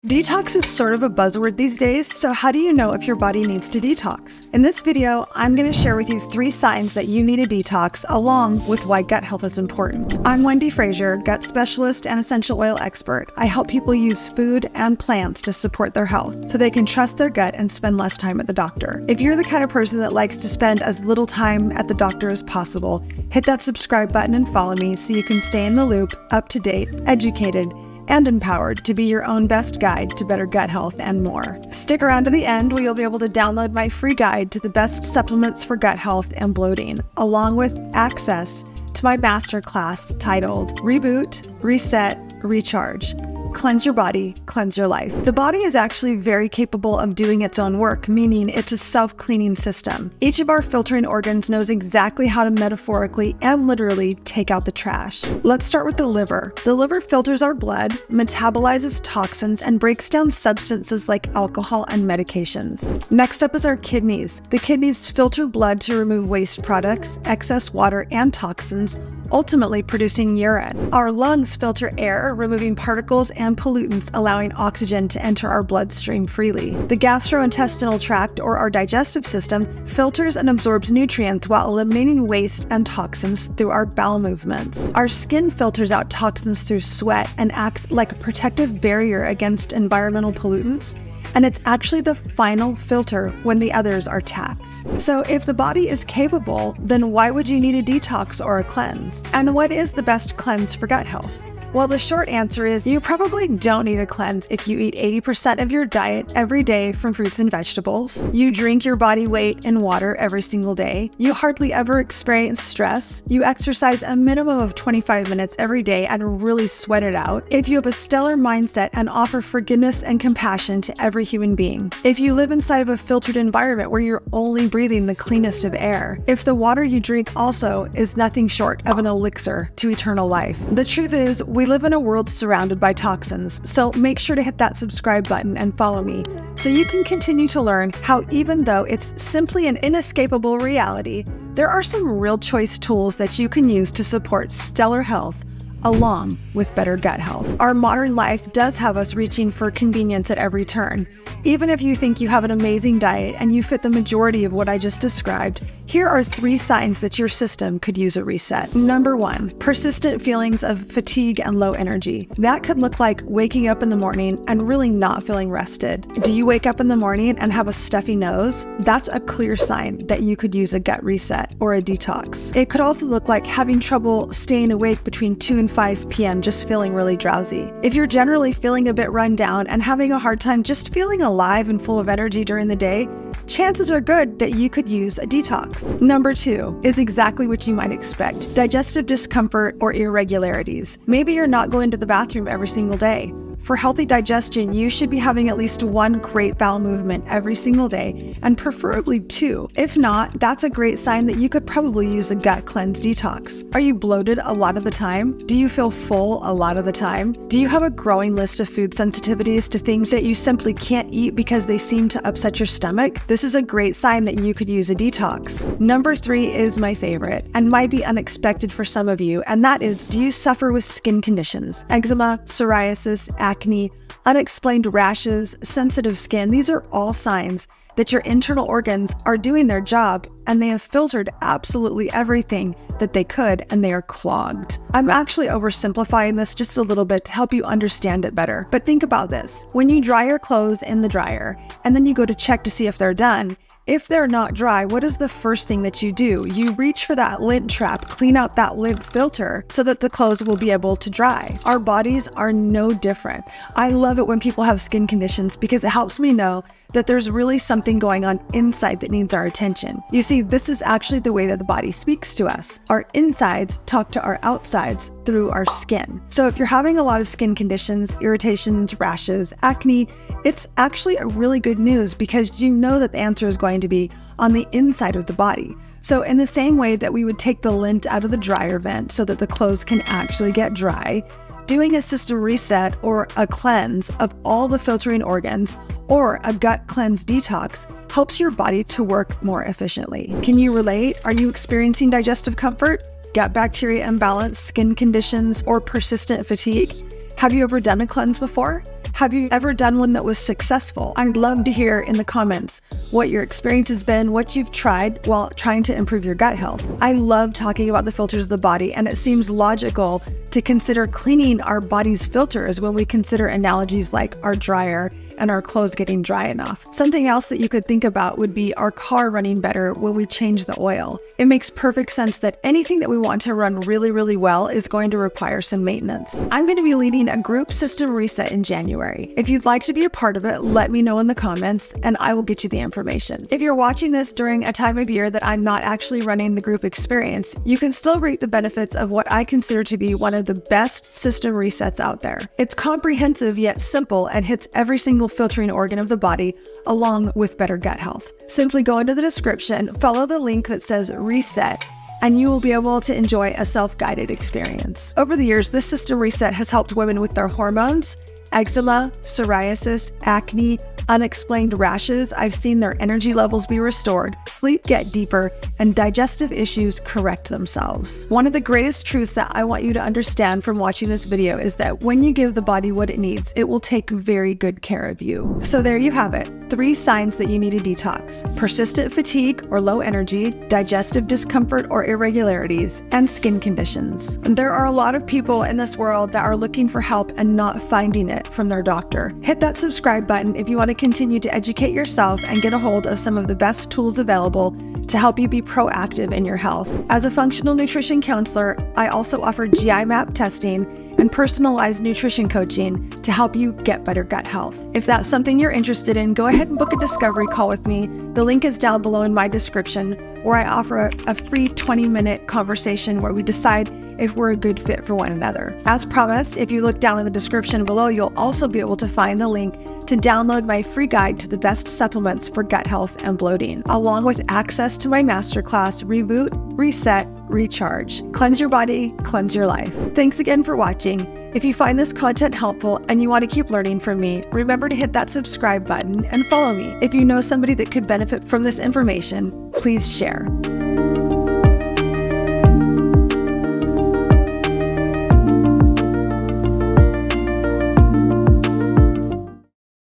Detox is sort of a buzzword these days, so how do you know if your body needs to detox? In this video, I'm going to share with you 3 signs that you need a detox, along with why gut health is important. I'm Wendy Frazier, gut specialist and essential oil expert. I help people use food and plants to support their health, so they can trust their gut and spend less time at the doctor. If you're the kind of person that likes to spend as little time at the doctor as possible, hit that subscribe button and follow me so you can stay in the loop, up to date, educated, and empowered to be your own best guide to better gut health and more. Stick around to the end where you'll be able to download my free guide to the best supplements for gut health and bloating, along with access to my masterclass titled Reboot, Reset, Recharge. Cleanse your body, cleanse your life. The body is actually very capable of doing its own work, meaning it's a self-cleaning system. Each of our filtering organs knows exactly how to metaphorically and literally take out the trash. Let's start with the liver. The liver filters our blood, metabolizes toxins, and breaks down substances like alcohol and medications. Next up is our kidneys. The kidneys filter blood to remove waste products, excess water, and toxins, ultimately producing urine. Our lungs filter air, removing particles and pollutants, allowing oxygen to enter our bloodstream freely. The gastrointestinal tract, or our digestive system, filters and absorbs nutrients while eliminating waste and toxins through our bowel movements. Our skin filters out toxins through sweat and acts like a protective barrier against environmental pollutants, and it's actually the final filter when the others are taxed. So if the body is capable, then why would you need a detox or a cleanse? And what is the best cleanse for gut health? Well, the short answer is you probably don't need a cleanse if you eat 80% of your diet every day from fruits and vegetables, you drink your body weight in water every single day, you hardly ever experience stress, you exercise a minimum of 25 minutes every day and really sweat it out, if you have a stellar mindset and offer forgiveness and compassion to every human being, if you live inside of a filtered environment where you're only breathing the cleanest of air, if the water you drink also is nothing short of an elixir to eternal life. The truth is, we live in a world surrounded by toxins, so make sure to hit that subscribe button and follow me so you can continue to learn how, even though it's simply an inescapable reality, there are some real choice tools that you can use to support stellar health along with better gut health. Our modern life does have us reaching for convenience at every turn. Even if you think you have an amazing diet and you fit the majority of what I just described, here are 3 signs that your system could use a reset. Number 1, persistent feelings of fatigue and low energy. That could look like waking up in the morning and really not feeling rested. Do you wake up in the morning and have a stuffy nose? That's a clear sign that you could use a gut reset or a detox. It could also look like having trouble staying awake between 2 and 5 p.m., just feeling really drowsy. If you're generally feeling a bit run down and having a hard time just feeling alive and full of energy during the day, chances are good that you could use a detox. Number 2 is exactly what you might expect: digestive discomfort or irregularities. Maybe you're not going to the bathroom every single day. For healthy digestion, you should be having at least 1 great bowel movement every single day, and preferably 2. If not, that's a great sign that you could probably use a gut cleanse detox. Are you bloated a lot of the time? Do you feel full a lot of the time? Do you have a growing list of food sensitivities to things that you simply can't eat because they seem to upset your stomach? This is a great sign that you could use a detox. Number 3 is my favorite and might be unexpected for some of you, and that is, do you suffer with skin conditions? Eczema, psoriasis, acne, unexplained rashes, sensitive skin. These are all signs that your internal organs are doing their job and they have filtered absolutely everything that they could, and they are clogged. I'm actually oversimplifying this just a little bit to help you understand it better. But think about this. When you dry your clothes in the dryer and then you go to check to see if they're done, if they're not dry, what is the first thing that you do? You reach for that lint trap, clean out that lint filter so that the clothes will be able to dry. Our bodies are no different. I love it when people have skin conditions because it helps me know that there's really something going on inside that needs our attention. You see, this is actually the way that the body speaks to us. Our insides talk to our outsides through our skin. So if you're having a lot of skin conditions, irritations, rashes, acne, it's actually a really good news because you know that the answer is going to be on the inside of the body. So in the same way that we would take the lint out of the dryer vent so that the clothes can actually get dry, doing a system reset or a cleanse of all the filtering organs or a gut cleanse detox helps your body to work more efficiently. Can you relate? Are you experiencing digestive comfort, gut bacteria imbalance, skin conditions, or persistent fatigue? Have you ever done a cleanse before? Have you ever done one that was successful? I'd love to hear in the comments what your experience has been, what you've tried while trying to improve your gut health. I love talking about the filters of the body, and it seems logical to consider cleaning our body's filters when we consider analogies like our dryer and our clothes getting dry enough. Something else that you could think about would be our car running better when we change the oil. It makes perfect sense that anything that we want to run really, really well is going to require some maintenance. I'm going to be leading a group system reset in January. If you'd like to be a part of it, let me know in the comments and I will get you the information. If you're watching this during a time of year that I'm not actually running the group experience, you can still reap the benefits of what I consider to be one of the best system resets out there. It's comprehensive yet simple and hits every single filtering organ of the body along with better gut health. Simply go into the description, follow the link that says reset, and you will be able to enjoy a self-guided experience. Over the years, this system reset has helped women with their hormones, eczema, psoriasis, acne, unexplained rashes. I've seen their energy levels be restored, sleep get deeper, and digestive issues correct themselves. One of the greatest truths that I want you to understand from watching this video is that when you give the body what it needs, it will take very good care of you. So there you have it. 3 signs that you need a detox: persistent fatigue or low energy, digestive discomfort or irregularities, and skin conditions. And there are a lot of people in this world that are looking for help and not finding it from their doctor. Hit that subscribe button if you want to continue to educate yourself and get a hold of some of the best tools available to help you be proactive in your health. As a functional nutrition counselor, I also offer GI map testing and personalized nutrition coaching to help you get better gut health. If that's something you're interested in, go ahead and book a discovery call with me. The link is down below in my description, where I offer a free 20-minute conversation where we decide if we're a good fit for one another. As promised, if you look down in the description below, you'll also be able to find the link to download my free guide to the best supplements for gut health and bloating, along with access to my masterclass, Reboot, Reset, Recharge. Cleanse your body, cleanse your life. Thanks again for watching. If you find this content helpful and you want to keep learning from me, remember to hit that subscribe button and follow me. If you know somebody that could benefit from this information, please share.